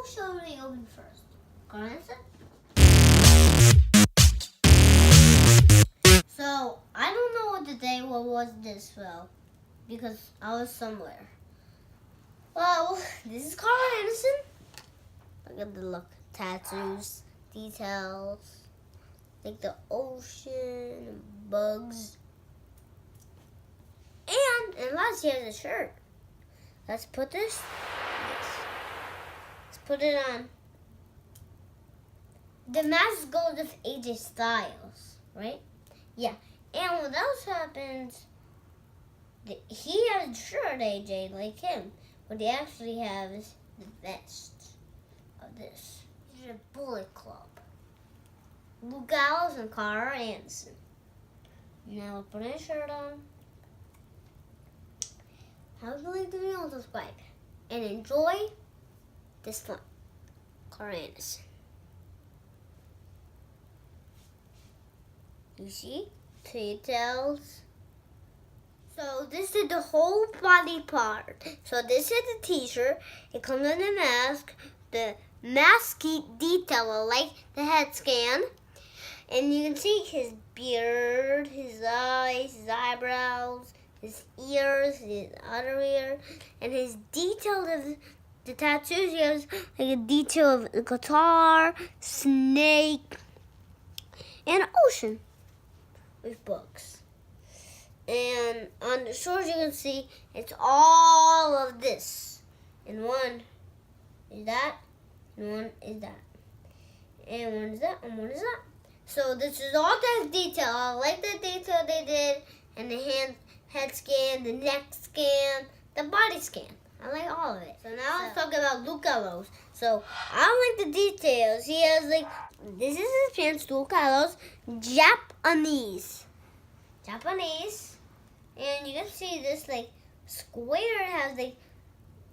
should we open first? Carson? So, I don't know what the day was this, well, because I was somewhere. Well, this is Carl Anderson. Look at the look. Tattoos, details, like the ocean, bugs. And last year the shirt. Let's put this. Let's put it on. The mask goes with AJ Styles, right? Yeah. And what else happens? He has a shirt, AJ, like him. What he actually has the vest of this. This is a Bullet Club. Luke Gallows and Carl Anderson. Now we'll put his shirt on. How would you like the video? Subscribe and enjoy this one. Carl Anderson. You see? Details. So this is the whole body part. So this is the t-shirt. It comes in the mask. The mask detail like the head scan. And you can see his beard, his eyes, his eyebrows, his ears, his other ear, and his detail of the tattoos. He has like a detail of a guitar, snake, and ocean with books. And on the shorts you can see it's all of this. And one is that, and one is that. And one is that, and one is that. So this is all that detail. I like the detail they did, and the head scan, the neck scan, the body scan. I like all of it. So now let's talk about Luke Gallows. So I like the details. He has like, this is his pants, Luke Gallows, Japanese. And you can see this like square has like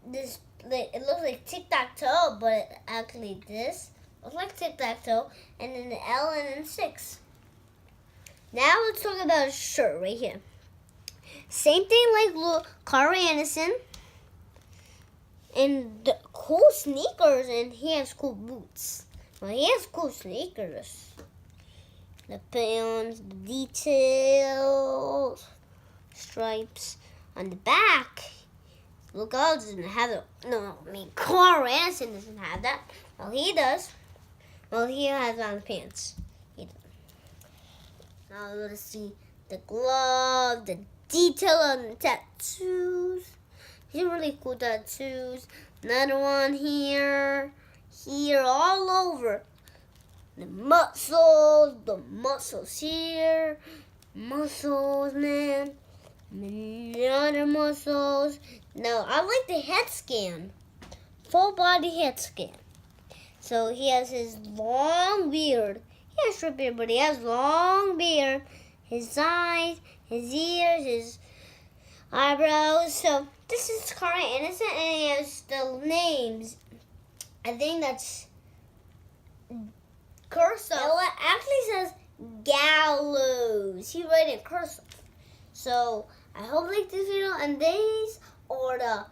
this, like it looks like tic-tac-toe, but actually this looks like tic-tac-toe, and then the L and then 6. Now let's talk about his shirt right here. Same thing like Carl Anderson, and the cool sneakers, and he has cool boots. Well, he has cool sneakers. The pants, the details, stripes on the back. Luke Gallows doesn't have it. No, I mean Carl Anderson doesn't have that. Well, he does. Well, he has on the pants. He does. Now let's see the glove, the detail on the tattoos. These are really cool tattoos. Another one here, all over. The muscles here, muscles, man. Another muscles. No, I like the head scan. Full body head scan. So he has his long beard. He has short beard, but he has long beard. His eyes, his ears, his eyebrows. So this is Carl Anderson, and he has the names. I think that's cursive. It actually says Gallows. He wrote it cursive. So I hope you like this video, and these are the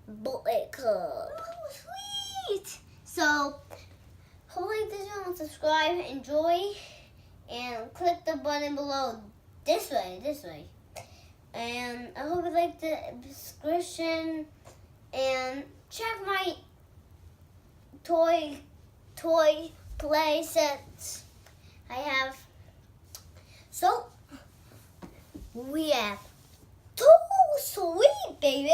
Bullet Club. Oh, sweet! So hope you like this video and subscribe, enjoy, and click the button below this way. And I hope you like the description, and check my toy play sets I have. So we have 2 sweet, baby.